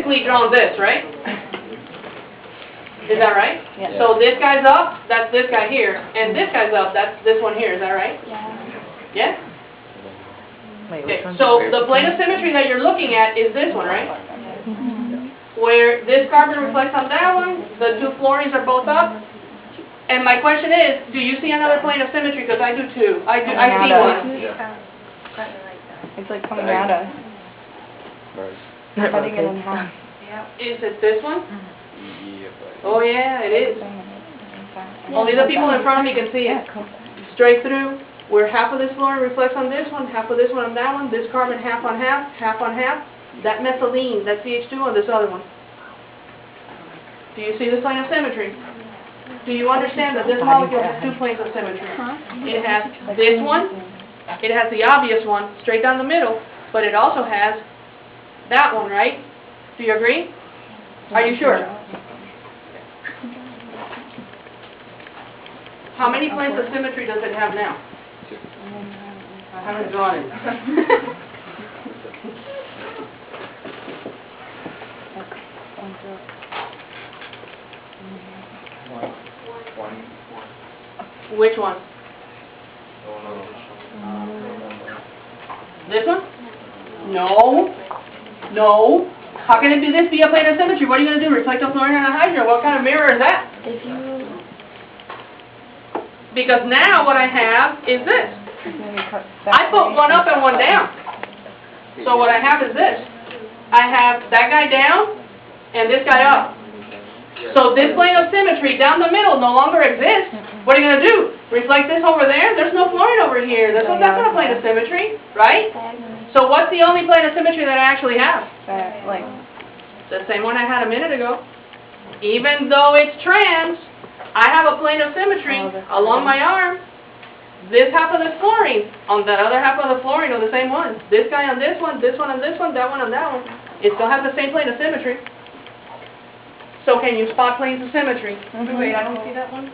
basically drawn this, right? Is that right? Yeah. So this guy's up, that's this guy here, and this guy's up, that's this one here, is that right? Yeah. Yeah? Okay, so the plane of symmetry that you're looking at is this one, right? Where this carbon reflects on that one, the two fluorines are both up. And my question is, do you see another plane of symmetry? Because I do too. I see one. It's like coming at us. Cutting it in half. Is it this one? Oh yeah, it is. Only the people in front of me can see it. Straight through, where half of this fluorine reflects on this one, half of this one on that one, this carbon half on half, half on half. That methylene, that CH2 on this other one. Do you see this plane of symmetry? Do you understand that this molecule has two planes of symmetry? It has this one, it has the obvious one, straight down the middle, but it also has that one, right? Do you agree? Are you sure? How many planes of symmetry does it have now? I haven't drawn it. Which one? This one? No. No. How can it be this be a plane of symmetry? What are you going to do? Reflect a fluorine and a hydrogen? What kind of mirror is that? Because now what I have is this. I put one up and one down. So what I have is this. I have that guy down and this guy up. So this plane of symmetry down the middle no longer exists. What are you going to do? Reflect this over there? There's no fluorine over here. That's not a plane of symmetry, right? So what's the only plane of symmetry that I actually have? The same one I had a minute ago. Even though it's trans, I have a plane of symmetry along my arm. This half of the fluorine on that other half of the fluorine are the same one. This guy on this one on this one, that one on that one. It still has the same plane of symmetry. So can you spot planes of symmetry? Wait, I don't see that one.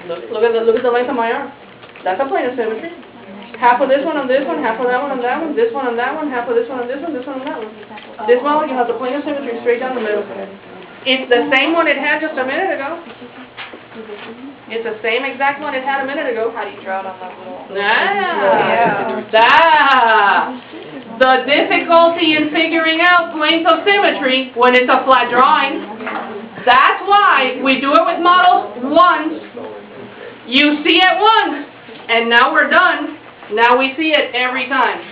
Look at the length of my arm. That's a plane of symmetry. Half of this one on this one, half of that one on that one, this one on that one, half of this one on this one, this one on that one. This molecule has a plane of symmetry straight down the middle. It's the same one it had just a minute ago. It's the same exact one it had a minute ago. How do you draw it on that little? The difficulty in figuring out planes of symmetry when it's a flat drawing. That's why we do it with models once. You see it once, and now we're done. Now we see it every time.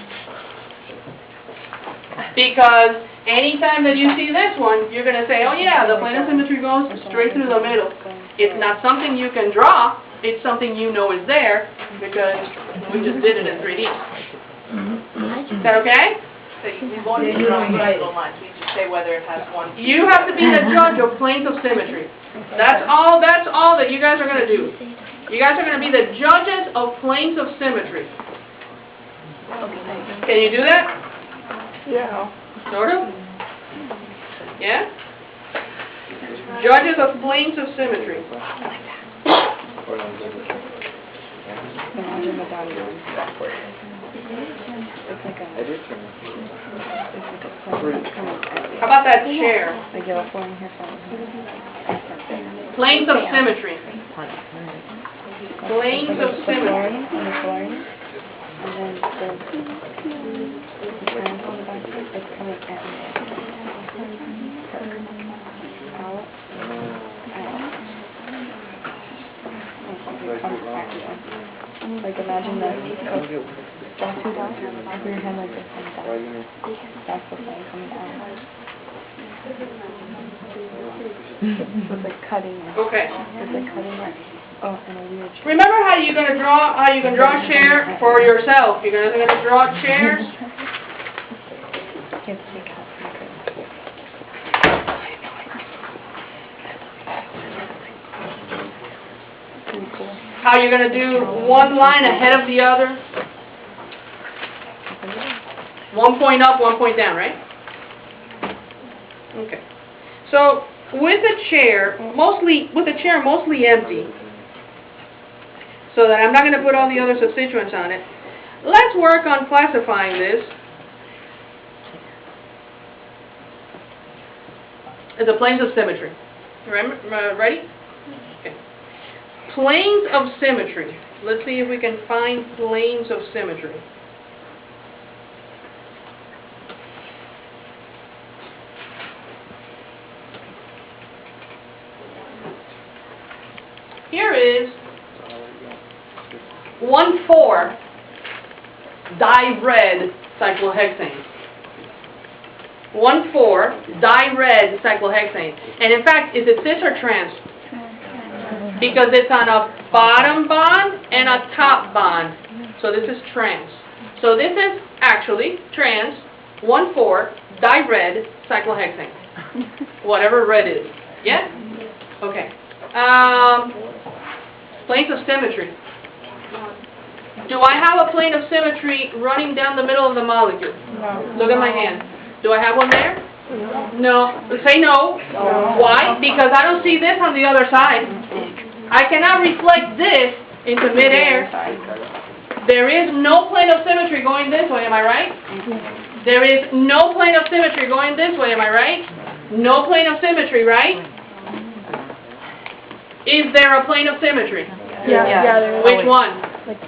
Because anytime that you see this one, you're going to say, oh yeah, the plane of symmetry goes straight through the middle. It's not something you can draw, it's something you know is there, because we just did it in 3D. Is that okay? So we won't be drawing individual lines, we just say whether it has one. You have to be the judge of planes of symmetry. That's all that you guys are going to do. You guys are going to be the judges of planes of symmetry. Can you do that? Yeah. Sort of? Yeah? Judges of planes of symmetry. Imagine the body going backward. It's like a plane coming at you. How about that chair? Like you have a fluorine here, Planes of symmetry. Planes of the symmetry. fluorine and the fluorine, and then the trans on the back side, it's coming at me. Out. Like imagine this. That's two dots. Put your hand like this and down. That's the plane coming out. It's like cutting it. Okay. It's like cutting it. Oh, and a weird shape. Remember how you can draw a chair for yourself. You're gonna draw chairs. You have to take out pretty cool. How you're gonna do one line ahead of the other. 1 point up, 1 point down, right? Okay. So with a chair mostly empty, so that I'm not going to put all the other substituents on it, let's work on classifying this is the planes of symmetry. Ready? Okay. Planes of symmetry. Let's see if we can find planes of symmetry. Here is 1,4 di-red cyclohexane. 1,4 di-red cyclohexane. And in fact, is it cis or trans? Because it's on a bottom bond and a top bond. So this is trans. So this is actually trans 1,4 di-red cyclohexane. Whatever red is. Yeah? Okay. Planes of symmetry. Do I have a plane of symmetry running down the middle of the molecule? No. Look at my hand. Do I have one there? No. Say no. No. Why? Because I don't see this on the other side. I cannot reflect this into midair. There is no plane of symmetry going this way, am I right? There is no plane of symmetry going this way, am I right? No plane of symmetry, right? Is there a plane of symmetry? Yeah. Which one? Like,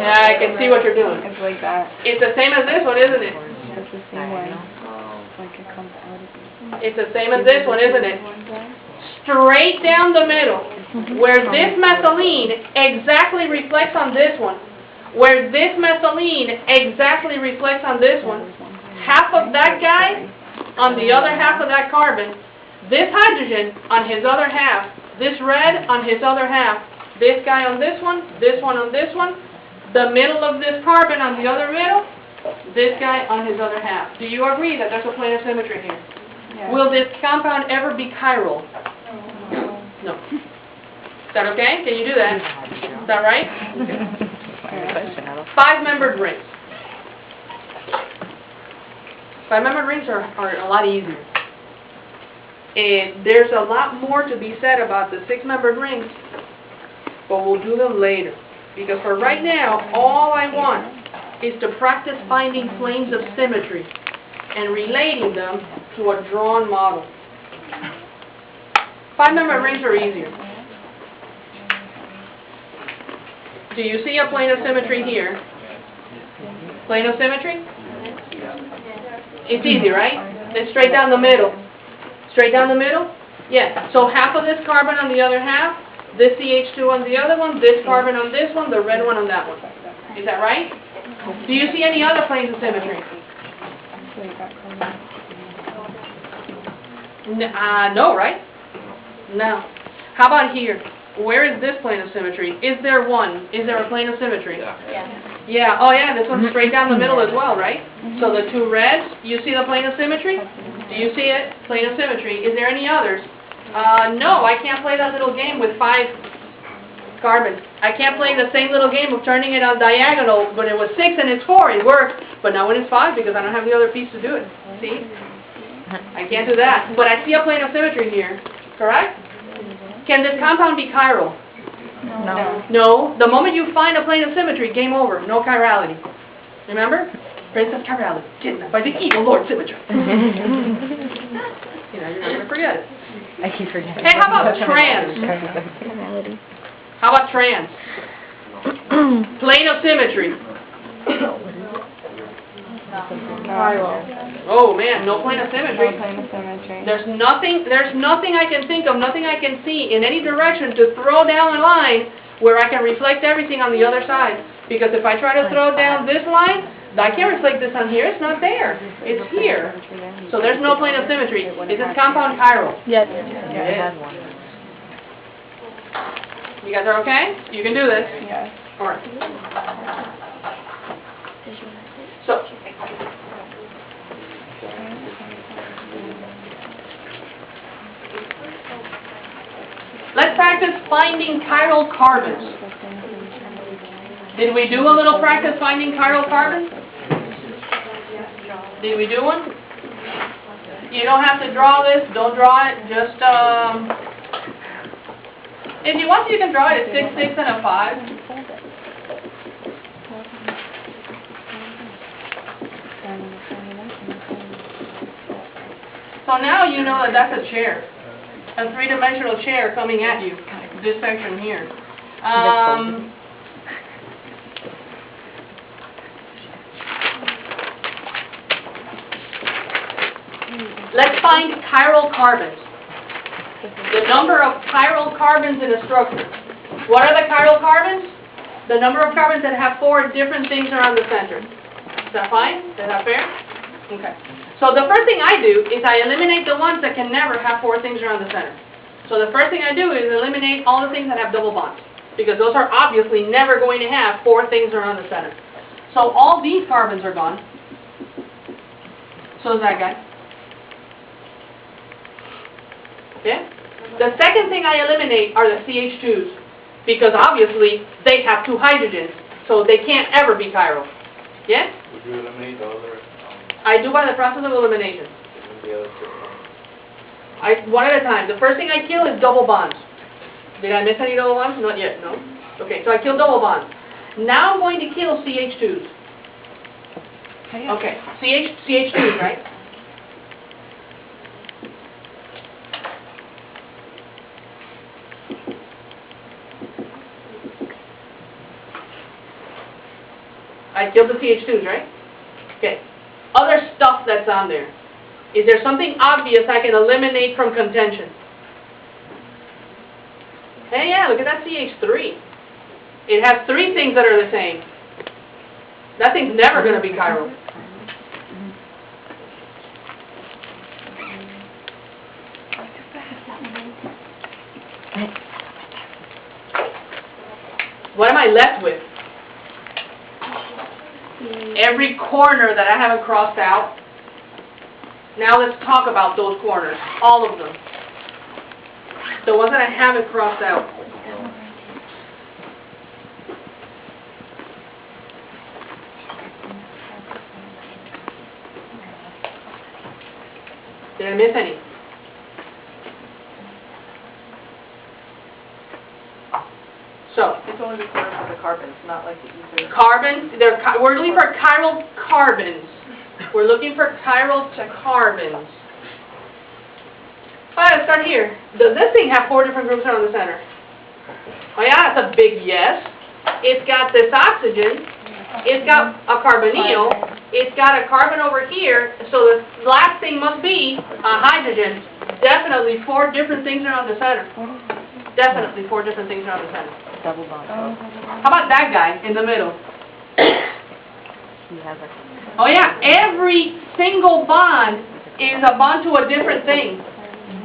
Yeah, I can see what you're doing. It's like that. It's the same as this one, isn't it? It's the same way. Like it comes out of it. It's the same as this one, isn't it? Straight down the middle, where this methylene exactly reflects on this one, where this methylene exactly reflects on this one, half of that guy on the other half of that carbon, this hydrogen on his other half, this red on his other half, this guy on this one on this one, the middle of this carbon on the other middle, this guy on his other half. Do you agree that there's a plane of symmetry here? Yeah. Will this compound ever be chiral? No. Is that okay? Can you do that? Is that right? Five-membered rings. Five-membered rings are a lot easier. And there's a lot more to be said about the six-membered rings, but we'll do them later. Because for right now, all I want is to practice finding planes of symmetry and relating them to a drawn model. Five-membered rings are easier. Do you see a plane of symmetry here? Plane of symmetry? It's easy, right? It's straight down the middle. Straight down the middle? Yeah. So half of this carbon on the other half, this CH2 on the other one, this carbon on this one, the red one on that one. Is that right? Do you see any other planes of symmetry? No, right? No. How about here? Where is this plane of symmetry? Is there one? Is there a plane of symmetry? Yeah. Oh yeah, this one's straight down the middle as well, right? So the two reds, you see the plane of symmetry? Do you see it? Plane of symmetry. Is there any others? No, I can't play that little game with 5 carbons. I can't play the same little game of turning it on diagonal. When it was 6 and it's 4, it worked. But now when it's 5, because I don't have the other piece to do it. See? I can't do that. But I see a plane of symmetry here. Correct? Can this compound be chiral? No. No. The moment you find a plane of symmetry, game over. No chirality. Remember? Princess Chirality, kidnapped by the evil Lord Symmetry. You know, you're not going to forget it. I keep forgetting. Hey, how about trans? How about trans? Plane of symmetry. Oh man, no plane of symmetry. There's nothing I can think of, nothing I can see in any direction to throw down a line where I can reflect everything on the other side. Because if I try to throw down this line, I can't reflect this on here, it's not there. It's here. So there's no plane of symmetry. Is this compound chiral? Yes. It is. You guys are okay? You can do this. Yes. Alright. So, let's practice finding chiral carbons. Did we do a little practice finding chiral carbons? Did we do one? You don't have to draw this. Don't draw it. Just, if you want to, you can draw it at 6, 6, and a 5. So now you know that that's a chair, a three-dimensional chair coming at you, this section here. Let's find chiral carbons. The number of chiral carbons in a structure. What are the chiral carbons? The number of carbons that have 4 different things around the center. Is that fine? Is that fair? Okay. So the first thing I do is I eliminate the ones that can never have 4 things around the center. So the first thing I do is eliminate all the things that have double bonds, because those are obviously never going to have 4 things around the center. So all these carbons are gone. So is that guy. Okay? The second thing I eliminate are the CH2s, because obviously they have 2 hydrogens, so they can't ever be chiral. Yeah? Would you eliminate the other? I do by the process of elimination. One at a time. The first thing I kill is double bonds. Did I miss any double bonds? Not yet, no? Okay, so I kill double bonds. Now I'm going to kill CH2s. Okay, CH2s, right? I killed the CH2s, right? Okay. Other stuff that's on there. Is there something obvious I can eliminate from contention? Hey, yeah, look at that CH3. It has 3 things that are the same. That thing's never going to be chiral. What am I left with? Every corner that I haven't crossed out. Now let's talk about those corners, all of them. The ones that I haven't crossed out. Did I miss any? So, It's only recorded for the carbons, not like the ether. carbons, we're looking for chiral carbons. We're looking for chiral carbons. All right, let's start here. Does this thing have 4 different groups around the center? Oh yeah, that's a big yes. It's got this oxygen. It's got a carbonyl. It's got a carbon over here. So the last thing must be a hydrogen. Definitely 4 different things around the center. Definitely 4 different things around the center. Double bond. How about that guy in the middle? He has a... Oh yeah, every single bond is a bond to a different thing.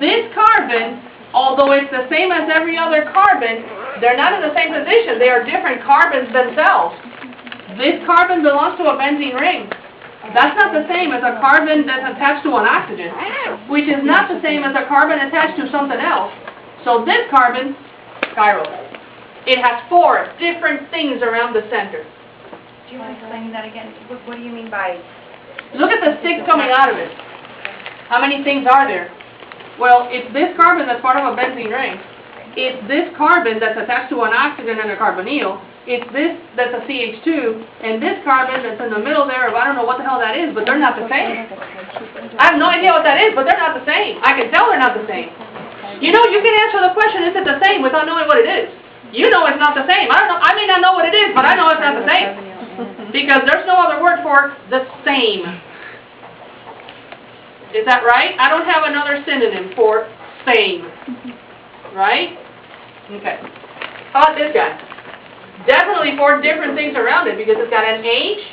This carbon, although it's the same as every other carbon, they're not in the same position. They are different carbons themselves. This carbon belongs to a benzene ring. That's not the same as a carbon that's attached to an oxygen, which is not the same as a carbon attached to something else. So this carbon, chiral. It has 4 different things around the center. Do you mind explaining that again? What do you mean by... Look at the 6 coming out of it. How many things are there? Well, it's this carbon that's part of a benzene ring. It's this carbon that's attached to an oxygen and a carbonyl. It's this that's a CH2, and this carbon that's in the middle there of I don't know what the hell that is, but they're not the same. I have no idea what that is, but they're not the same. I can tell they're not the same. You know, you can answer the question, is it the same, without knowing what it is. You know it's not the same. I don't know. I may not know what it is, but I know it's not the same. Because there's no other word for the same. Is that right? I don't have another synonym for same. Right? Okay. How about this guy? Definitely 4 different things around it because it's got an H.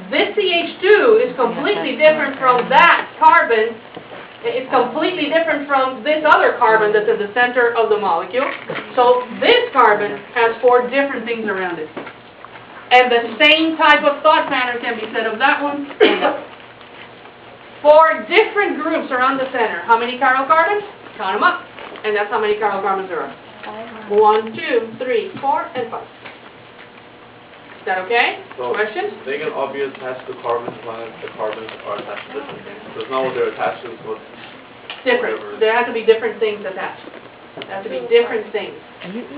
This CH2 is completely different from that carbon. It's completely different from this other carbon that's in the center of the molecule. So this carbon has 4 different things around it. And the same type of thought pattern can be said of that one. 4 different groups around the center. How many chiral carbons? Count them up. And that's how many chiral carbons there are. 1, 2, 3, 4, and 5. Is that okay? So Questions? they can obviously attach the carbons as long as the carbons are attached to different things. So it's not what they're attached to, it's what... Different. whatever. There have to be different things attached. There have to be different things.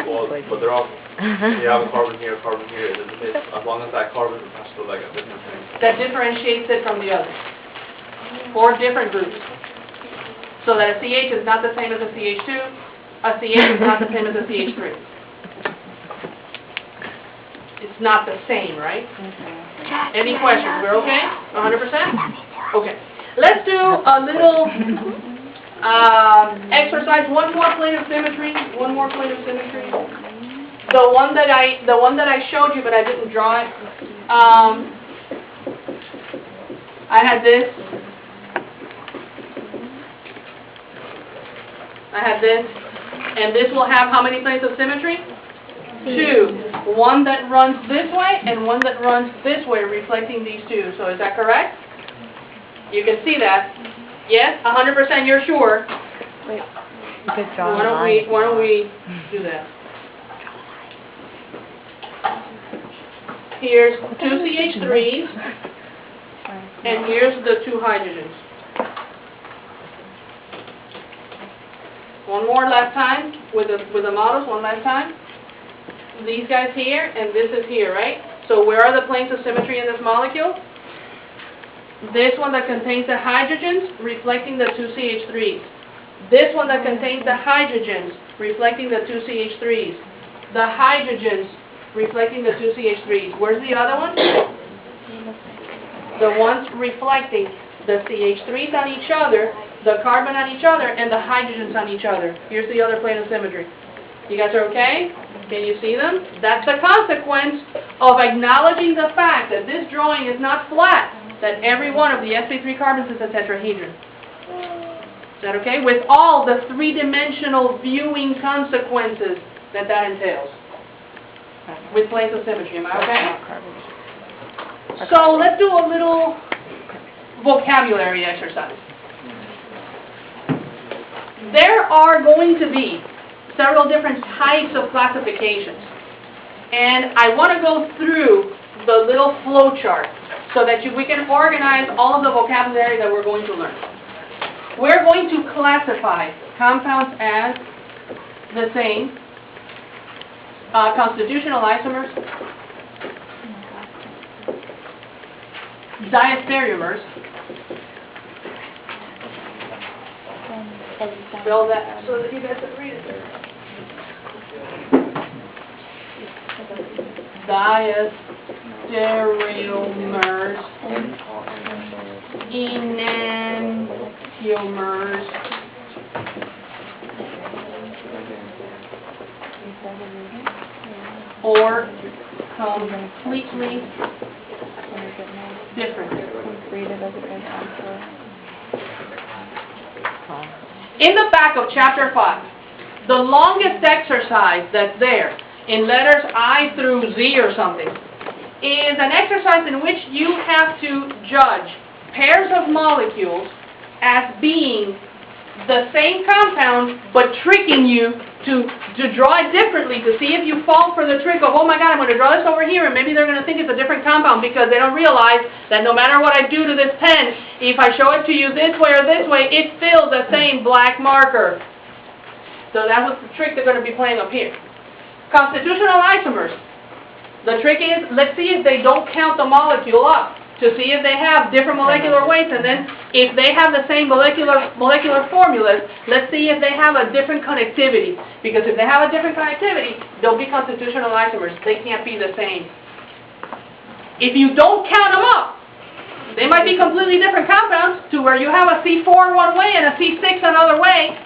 Well, but they're all... You have a carbon here, as long as that carbon is attached to like a different thing. That differentiates it from the other. 4 different groups. So that a CH is not the same as a CH2, a CH is not the same as a CH3. It's not the same, right? Any questions? We're okay? 100%? Okay. Let's do a little exercise. One more plane of symmetry. One more plane of symmetry. The one that I showed you, but I didn't draw it. I had this. And this will have how many planes of symmetry? 2. One that runs this way and one that runs this way, reflecting these two. So is that correct? You can see that. Yes? 100% you're sure? Wait, you could draw Why don't we do that? Here's 2 CH3s, and here's the 2 hydrogens. One more last time with the models, one last time. These guys here, and this is here, right? So where are the planes of symmetry in this molecule? This one that contains the hydrogens, reflecting the 2 CH3s. This one that contains the hydrogens, reflecting the 2 CH3s. The hydrogens, reflecting the 2 CH3s. Where's the other one? The ones reflecting the CH3s on each other, the carbon on each other, and the hydrogens on each other. Here's the other plane of symmetry. You guys are okay? Can you see them? That's the consequence of acknowledging the fact that this drawing is not flat, that every one of the sp3 carbons is a tetrahedron. Is that okay? With all the three-dimensional viewing consequences that entails. With planes of symmetry, am I okay? So let's do a little vocabulary exercise. There are going to be several different types of classifications. And I want to go through the little flow chart so that we can organize all of the vocabulary that we're going to learn. We're going to classify compounds as the same, constitutional isomers, diastereomers. Spell that so that you guys can read it. Diastereomers, enantiomers, or completely different. In the back of chapter 5, the longest exercise that's there, in letters I through Z or something, is an exercise in which you have to judge pairs of molecules as being the same compound, but tricking you to draw it differently, to see if you fall for the trick of, oh my God, I'm going to draw this over here, and maybe they're going to think it's a different compound, because they don't realize that no matter what I do to this pen, if I show it to you this way or this way, it's still the same black marker. So that was the trick they're going to be playing up here. Constitutional isomers. The trick is, let's see if they don't count the molecule up, to see if they have different molecular weights, and then if they have the same molecular formulas, let's see if they have a different connectivity. Because if they have a different connectivity, they'll be constitutional isomers. They can't be the same. If you don't count them up, they might be completely different compounds, to where you have a C4 one way and a C6 another way.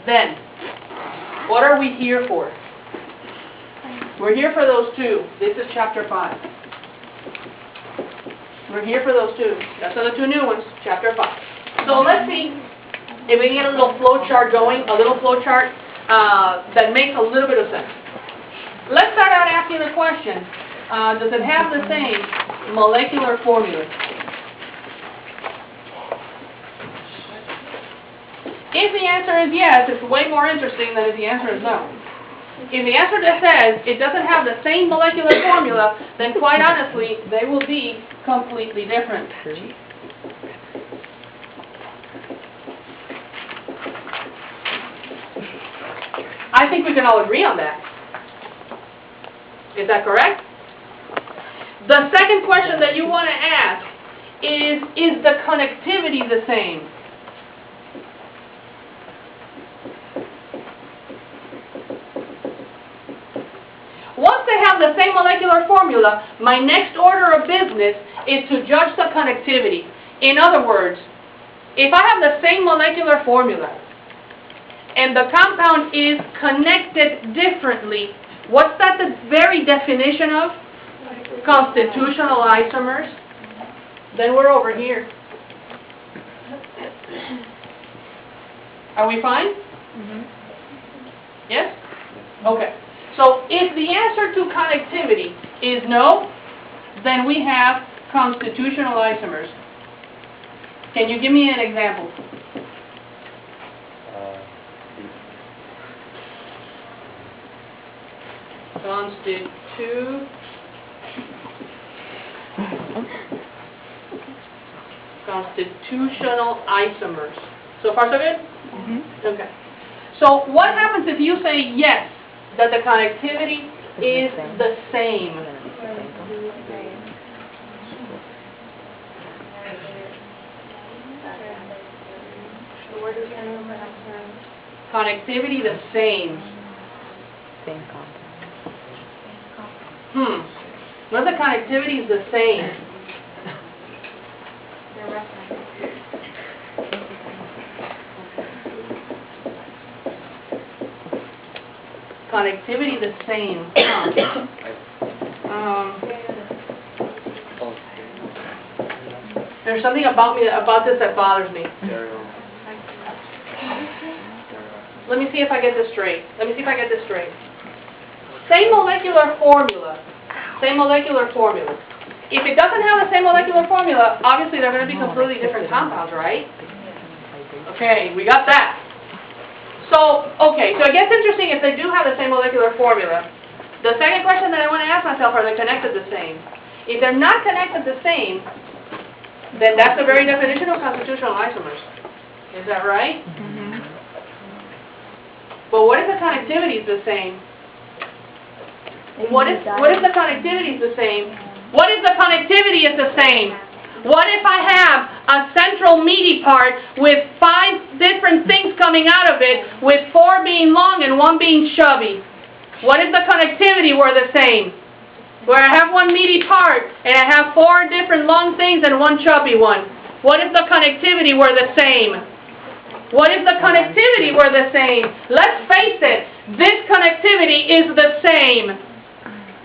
Then, what are we here for? We're here for those two. This is chapter 5. We're here for those two. That's the two new ones, chapter 5. So let's see if we can get a little flow chart going, a little flow chart that makes a little bit of sense. Let's start out asking the question, does it have the same molecular formula? If the answer is yes, it's way more interesting than if the answer is no. If the answer just says it doesn't have the same molecular formula, then quite honestly, they will be completely different. I think we can all agree on that. Is that correct? The second question that you want to ask is the connectivity the same? have the same molecular formula, my next order of business is to judge the connectivity. In other words, if I have the same molecular formula and the compound is connected differently, what's that the very definition of? Constitutional isomers. Then we're over here. Are we fine? Yes? Okay. So if the answer to connectivity is no, then we have constitutional isomers. Can you give me an example? Constitutional isomers. So far so good? Okay. So what happens if you say yes, that the connectivity is the same? Connectivity the same. Same compound. What if the connectivity is the same? Connectivity the same. There's something about this that bothers me. Let me see if I get this straight. Same molecular formula. If it doesn't have the same molecular formula, obviously they're going to be completely different compounds, right? Okay, we got that. So it gets interesting if they do have the same molecular formula. The second question that I want to ask myself, are they connected the same? If they're not connected the same, then that's the very definition of constitutional isomers. Is that right? But what if the connectivity is the same? What if the connectivity is the same? What if the connectivity is the same? What if I have a central meaty part with 5 different things coming out of it, with 4 being long and 1 being chubby? What if the connectivity were the same? Where I have 1 meaty part and I have 4 different long things and 1 chubby one. What if the connectivity were the same? What if the connectivity were the same? Let's face it, this connectivity is the same.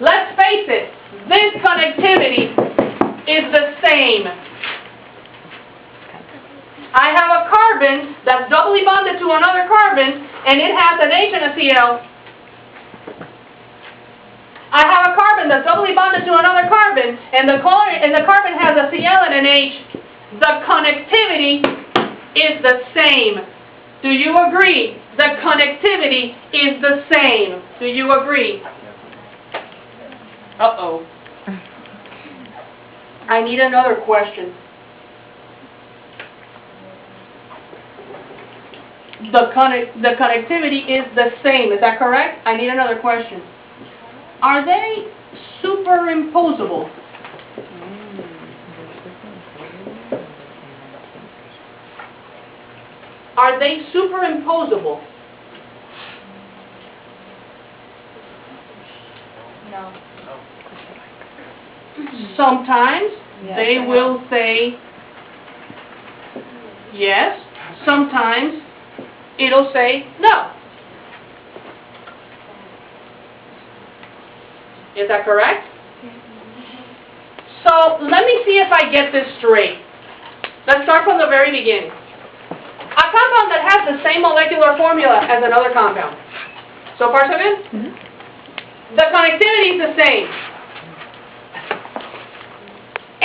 Let's face it, this connectivity is the same. I have a carbon that's doubly bonded to another carbon, and it has an H and a Cl. I have a carbon that's doubly bonded to another carbon, and the carbon has a Cl and an H. The connectivity is the same. Do you agree? The connectivity is the same. Do you agree? Uh-oh. I need another question. The connectivity is the same. Is that correct? I need another question. Are they superimposable? Are they superimposable? No. Sometimes they will say yes. Sometimes it'll say no. Is that correct? So let me see if I get this straight. Let's start from the very beginning. A compound that has the same molecular formula as another compound. So far so good? The connectivity is the same.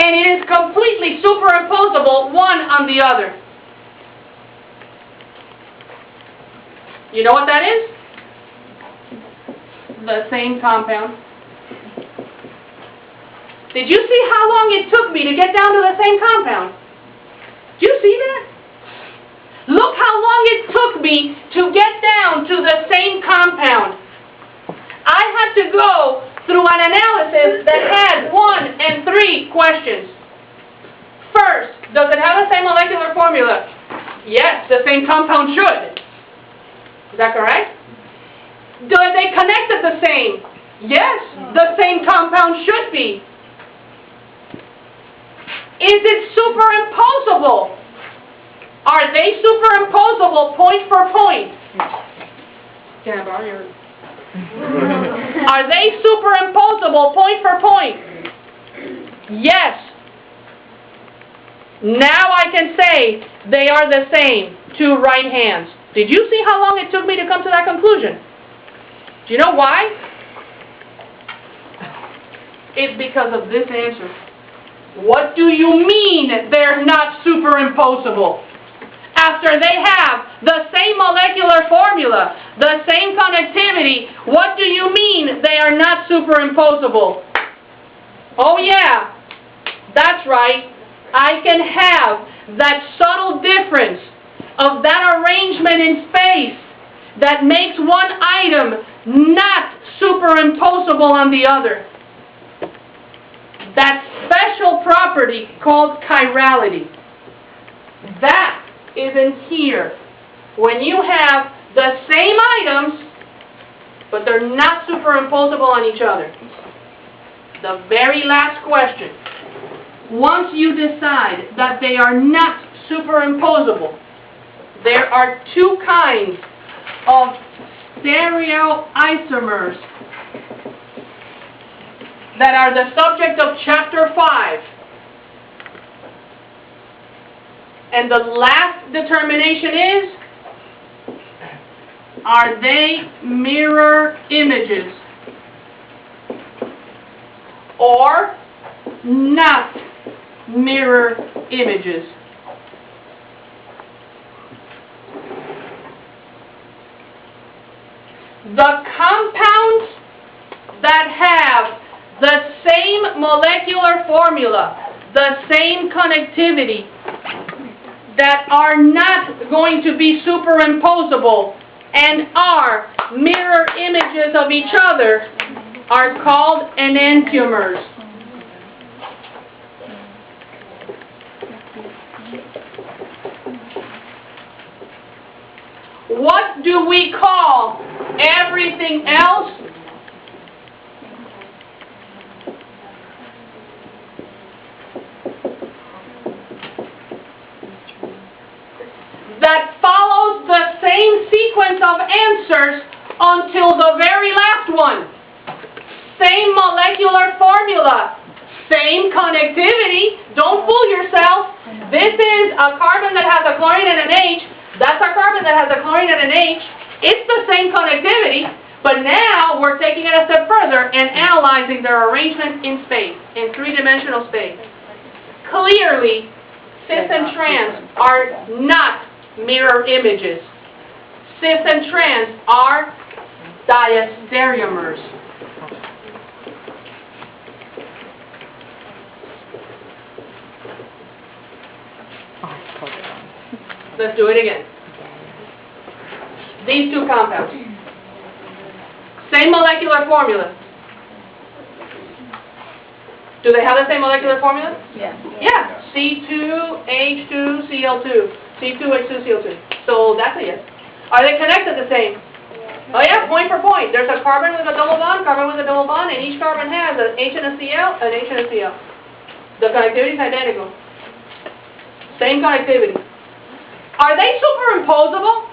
And it is completely superimposable one on the other. You know what that is? The same compound. Did you see how long it took me to get down to the same compound? Did you see that? Look how long it took me to get down to the same compound. I had to go through an analysis that had 1 and 3 questions. First, does it have the same molecular formula? Yes, the same compound should. Is that correct? Are they connected the same? Yes, the same compound should be. Is it superimposable? Are they superimposable point for point? Can I borrow your... Are they superimposable point for point? Yes. Now I can say they are the same, two right hands. Did you see how long it took me to come to that conclusion? Do you know why? It's because of this answer. What do you mean they're not superimposable? After they have the same molecular formula, the same connectivity, what do you mean they are not superimposable? Oh yeah, that's right. I can have that subtle difference of that arrangement in space that makes one item not superimposable on the other. That special property called chirality. That is in here. When you have the same items, but they're not superimposable on each other. The very last question. Once you decide that they are not superimposable, there are two kinds of stereoisomers that are the subject of Chapter 5. And the last determination is, are they mirror images or not mirror images? The compounds that have the same molecular formula, the same connectivity, that are not going to be superimposable and are mirror images of each other are called enantiomers. What do we call everything else? That follows the same sequence of answers until the very last one. Same molecular formula, same connectivity. Don't fool yourself. This is a carbon that has a chlorine and an H. That's a carbon that has a chlorine and an H. It's the same connectivity, but now we're taking it a step further and analyzing their arrangement in space, in three-dimensional space. Clearly, cis and trans are not mirror images. Cis and trans are diastereomers. Let's do it again. These two compounds. Same molecular formula. Do they have the same molecular formula? Yeah. Yeah. C2H2Cl2. C2H2Cl2. So that's a yes. Are they connected the same? Oh yeah, point for point. There's a carbon with a double bond, and each carbon has an H and a Cl, an H and a Cl. The connectivity is identical. Same connectivity. Are they superimposable?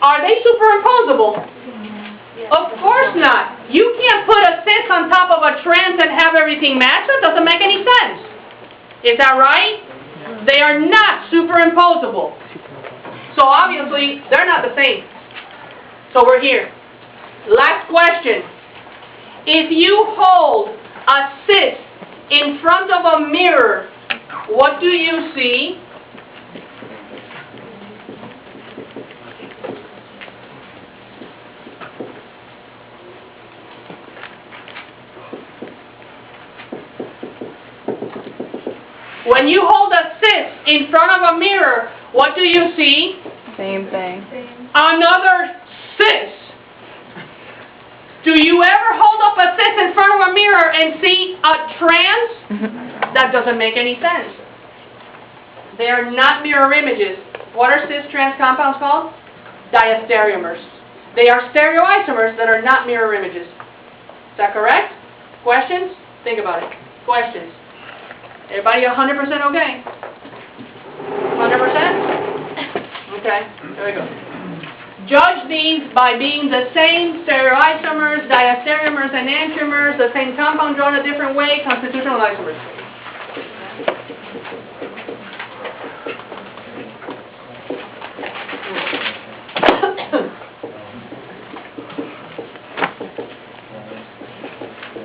Are they superimposable? Of course not. You can't put a cis on top of a trans and have everything match. That doesn't make any sense. Is that right? They are not superimposable. So obviously, they're not the same. So we're here. Last question. If you hold a cis in front of a mirror, what do you see? When you hold a cis in front of a mirror, what do you see? Same thing. Another cis. Do you ever hold up a cis in front of a mirror and see a trans? That doesn't make any sense. They are not mirror images. What are cis-trans compounds called? Diastereomers. They are stereoisomers that are not mirror images. Is that correct? Questions? Think about it. Questions? Everybody 100% okay? 100%? Okay, there we go. Judge these by being the same stereoisomers, diastereomers, and enantiomers, the same compound drawn a different way, constitutional isomers.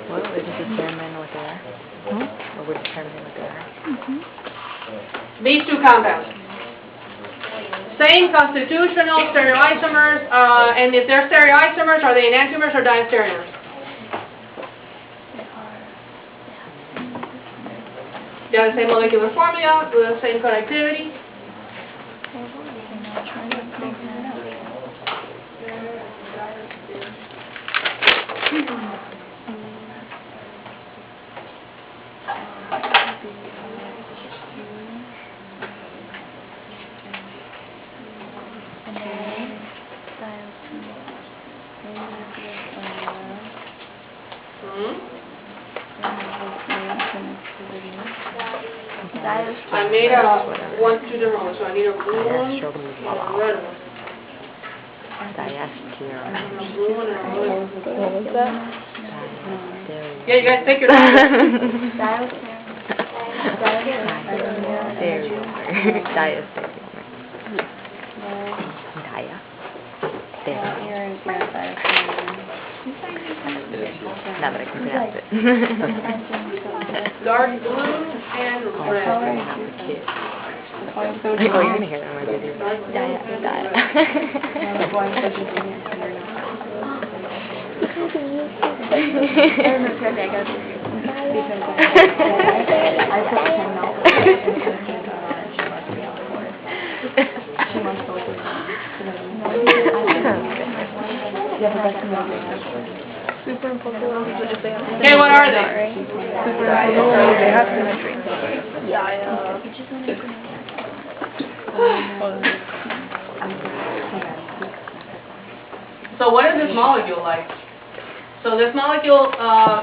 Well, we can determine what they are. Or we're determining what they are. These two compounds. Same constitutional stereoisomers, and if they're stereoisomers, are they enantiomers or diastereomers? They have the same molecular formula, the same connectivity. I made two different ones, so I need a blue one and a red one. Diastereomers. And a blue one and a red one. What was that? Yeah, you guys take your time. Now that I can pronounce it. Dark blue and red. Oh, you're gonna hear that when I give you Okay, what are they? They have symmetry. So what is this molecule like? So this molecule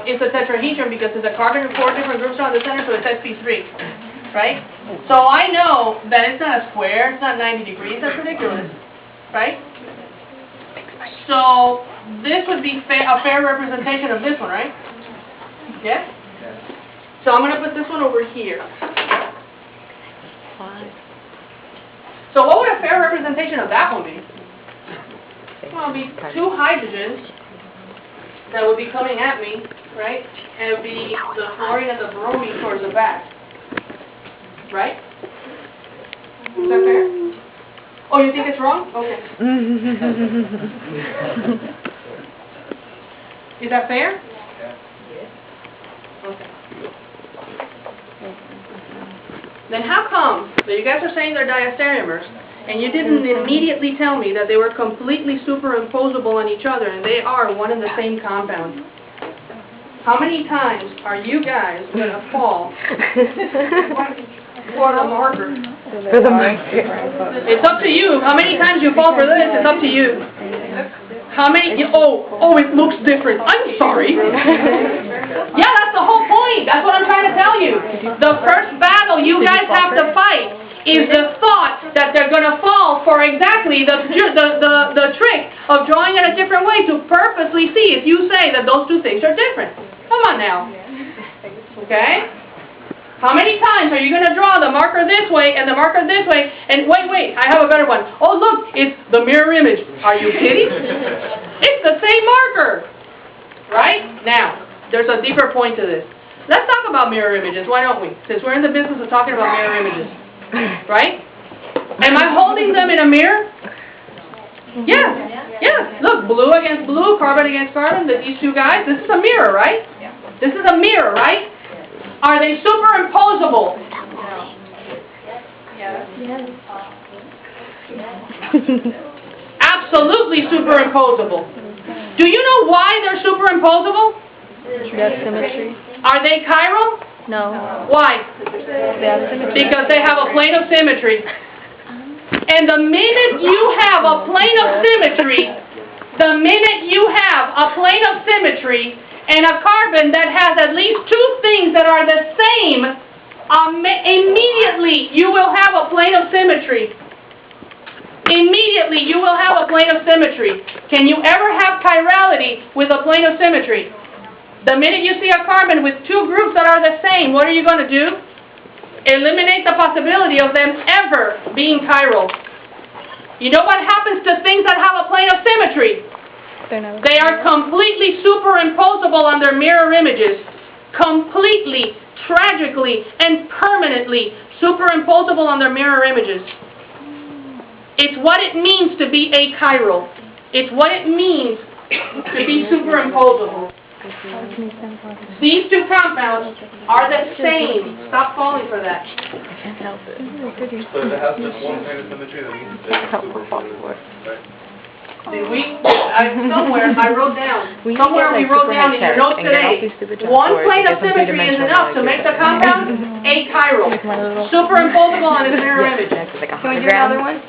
is a tetrahedron because it's a carbon with 4 different groups around the center, so it's sp3, right? So I know that it's not a square, it's not 90 degrees, that's ridiculous, right? So this would be a fair representation of this one, right? Yes? So I'm going to put this one over here. So what would a fair representation of that one be? Well, it would be 2 hydrogens that would be coming at me, right? And it would be the fluorine and the bromine towards the back. Right? Is that fair? Oh, you think it's wrong? Okay. Is that fair? Okay. Then how come that you guys are saying they're diastereomers, and you didn't immediately tell me that they were completely superimposable on each other, and they are one and the same compound? How many times are you guys going to fall for the marker? It's up to you. How many times you fall for this, it's up to you. How many, oh, it looks different. I'm sorry. Yeah, that's the whole point. That's what I'm trying to tell you. The first battle you guys have to fight is the thought that they're going to fall for exactly the trick of drawing it a different way to purposely see if you say that those two things are different. Come on now. Okay? How many times are you going to draw the marker this way and the marker this way? And wait, I have a better one. Oh, look, it's the mirror image. Are you kidding? It's the same marker. Right? Now, there's a deeper point to this. Let's talk about mirror images, why don't we? Since we're in the business of talking about mirror images. Right? Am I holding them in a mirror? Yeah. Look, blue against blue, carbon against carbon, these two guys. This is a mirror, right? This is a mirror, right? Are they superimposable? Absolutely superimposable. Do you know why they're superimposable? They have symmetry. Are they chiral? No. Why? They have symmetry. Because they have a plane of symmetry. And the minute you have a plane of symmetry, The minute you have a plane of symmetry and a carbon that has at least two things that are the same, immediately you will have a plane of symmetry. Immediately you will have a plane of symmetry. Can you ever have chirality with a plane of symmetry? The minute you see a carbon with two groups that are the same, what are you going to do? Eliminate the possibility of them ever being chiral. You know what happens to things that have a plane of symmetry? They are completely superimposable on their mirror images. Completely, tragically, and permanently superimposable on their mirror images. It's what it means to be achiral. It's what it means to be superimposable. These two compounds are the same. Stop falling for that. So if it has just one plane of symmetry, then it's superimposable, right? Somewhere I wrote down, somewhere we wrote down in your notes today, one plane of symmetry is enough to make the compound achiral, superimposable on its mirror image. Can we do another one?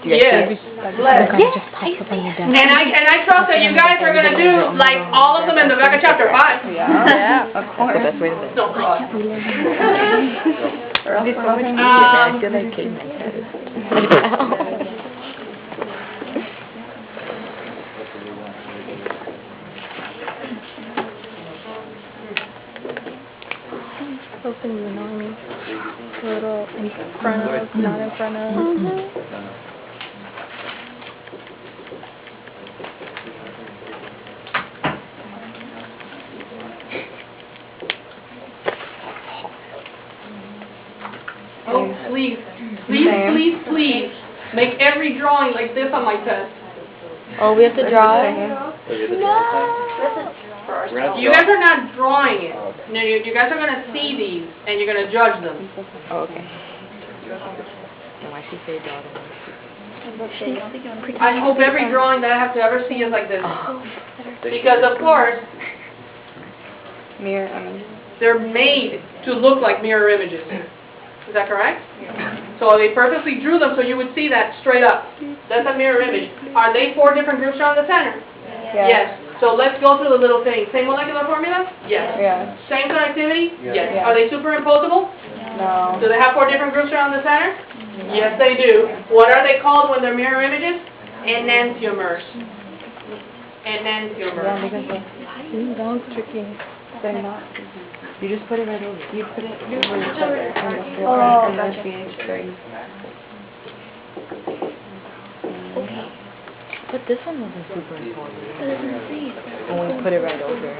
Yes. And I trust that you guys are going to do like all of them in the Becca chapter 5. Yeah, of course. That's the best way to live. No, God. I feel like kidding myself. Hopefully you know me. A little in front of, not in front of. Oh, please, please, make every drawing like this on my test. Oh, we have to draw it? You guys are not drawing it. No, you guys are going to see these, and you're going to judge them. Oh, okay. Why she say daughter? I hope every drawing that I have to ever see is like this. Because, of course, Mirror image. they're made to look like mirror images. Is that correct? So they purposely drew them so you would see that straight up. That's a mirror image. Are they 4 different groups around the center? Yeah. Yes. So let's go through the little things. Same molecular formula? Yes. Yeah. Same connectivity? Yes. Yeah. Are they superimposable? No. Do they have 4 different groups around the center? Yes, they do. What are they called when they're mirror images? Enantiomers. Enantiomers. Yeah, because that one's tricky. They're not. You just put it right over. You put it over each other. And the CH3. But this one wasn't super important. When we put it right over.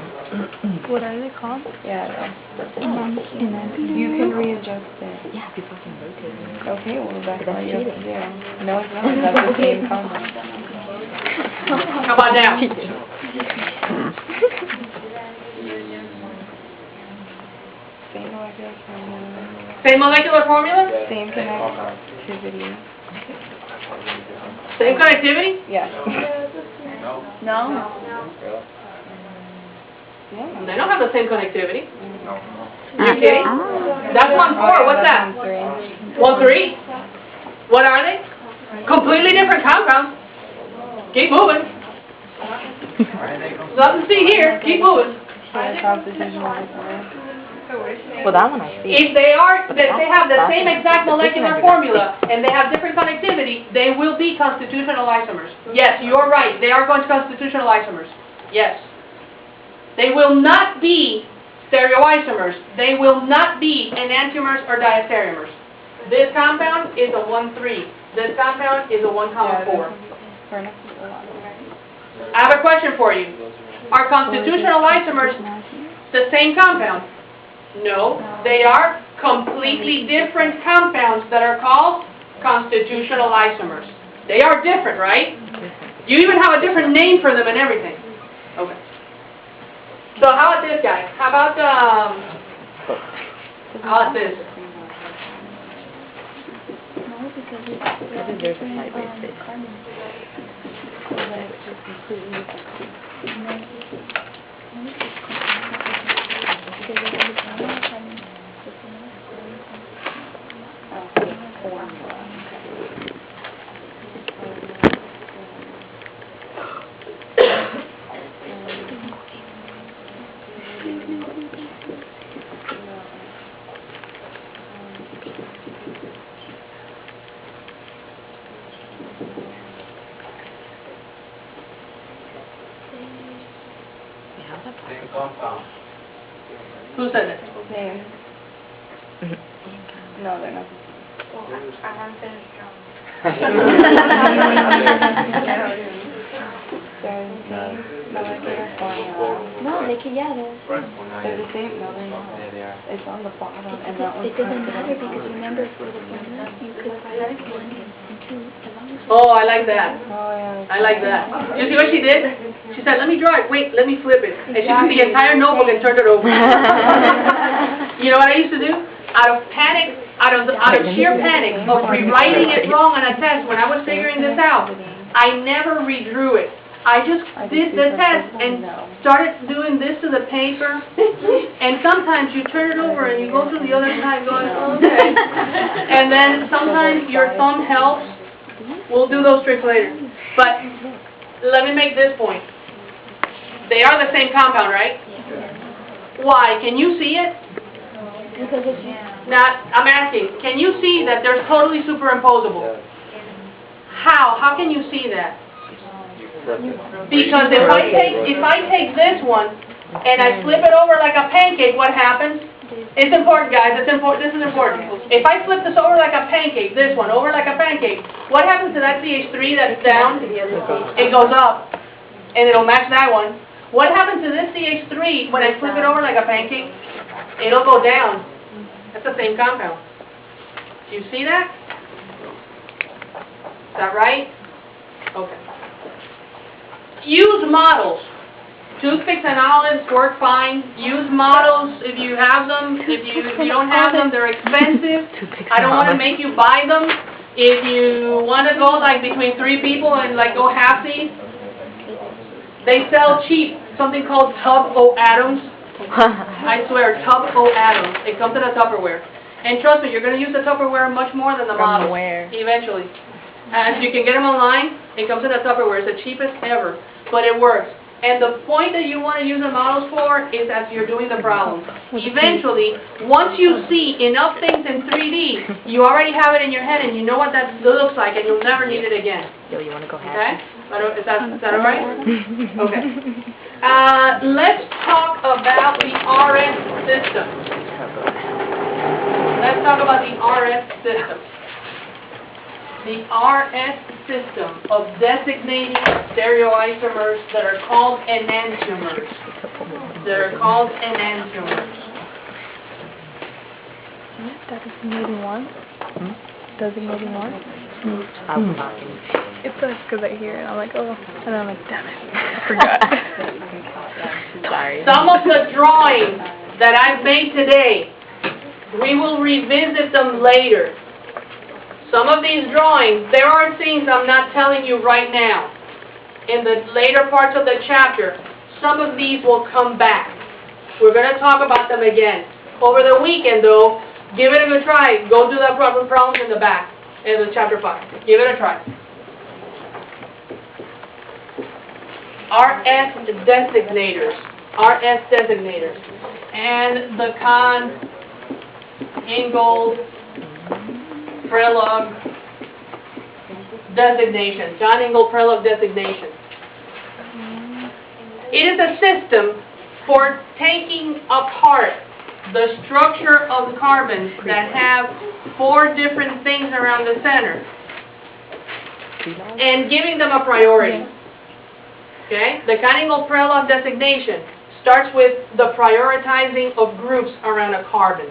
What are they called? Yeah. You can readjust it. Yeah, people can rotate it. Okay, well that's But what that's you have to cheating. do. No, it's not. That's the same compound. How about now? Same molecular formula. Same molecular formula? Same connectivity. Same connectivity? Yeah. No? Yeah. They don't have the same connectivity. You kidding? That's 1,4. What's that? 1,3. 1,3. What are they? Completely different compounds. Keep moving. Nothing to see here. Keep moving. Well, that one I see. If they are, if they have the same exact molecular formula and they have different connectivity, they will be constitutional isomers. Yes, you're right. They are going to constitutional isomers. Yes. They will not be stereoisomers. They will not be enantiomers or diastereomers. This compound is a 1,3. This compound is a 1,4. I have a question for you. Are constitutional isomers the same compound? No, they are completely different compounds that are called constitutional isomers. They are different, right? You even have a different name for them and everything. Okay. So how about this guy? How about this? I think there's a slight base. same compound. Who said that? Same. No, they're not. Well, I'm unfinished drawing. They're the same molecular formula. No, they can, yeah, they're. They're the same, no, they're not. Yeah, they are. It's on the bottom, and that one's. It doesn't matter because remember for the formula, you could write one and two as long as. Oh, I like that. Oh, yeah. I like that. You see what she did? She said, let me draw it. Wait, let me flip it. And she took the entire notebook and turned it over. You know what I used to do? Out of panic, out of sheer panic of rewriting it wrong on a test when I was figuring this out, I never redrew it. I just did the test and started doing this to the paper. And sometimes you turn it over and you go to the other side going, okay. And then sometimes your thumb helps. We'll do those tricks later. But let me make this point. They are the same compound, right? Why? Can you see it? Because it's. Now, I'm asking, can you see that they're totally superimposable? How? How can you see that? Because if I take this one and I flip it over like a pancake, what happens? It's important, guys. It's important. This is important. If I flip this over like a pancake, this one over like a pancake, what happens to that CH3 that's down? It goes up, and it'll match that one. What happens to this CH3 when I flip it over like a pancake? It'll go down. That's the same compound. Do you see that? Is that right? Okay. Use models. Toothpicks and olives work fine. Use models if you have them. If you don't have them, they're expensive. I don't want to make you buy them. If you want to go like between 3 people and like go halfsies, they sell cheap something called Tub O Atoms. I swear, Tub O Atoms. It comes in a Tupperware. And trust me, you're going to use the Tupperware much more than the model. Eventually. And you can get them online. It comes in a Tupperware. It's the cheapest ever. But it works. And the point that you want to use the models for is as you're doing the problem. Eventually, once you see enough things in 3D, you already have it in your head and you know what that looks like and you'll never need it again. Yo, you want to go Okay? Is that all right? Okay. Let's talk about the RS system. Let's talk about the RS system. The RS system of designating stereoisomers that are called enantiomers. Designating one? Designating one? I was talking. It's because I hear it, I'm like, oh, and then I'm like, damn it, I forgot. Sorry. Some of the drawings that I've made today, we will revisit them later. Some of these drawings, there are things I'm not telling you right now. In the later parts of the chapter, some of these will come back. We're going to talk about them again. Over the weekend, though, give it a good try. Go do the problem problems in the back, in the chapter 5. Give it a try. RS designators. And the Ingold, Prelog designation. John Ingold Prelog designation. It is a system for taking apart the structure of carbons that have 4 different things around the center and giving them a priority. Okay? The Ingold Prelog designation starts with the prioritizing of groups around a carbon.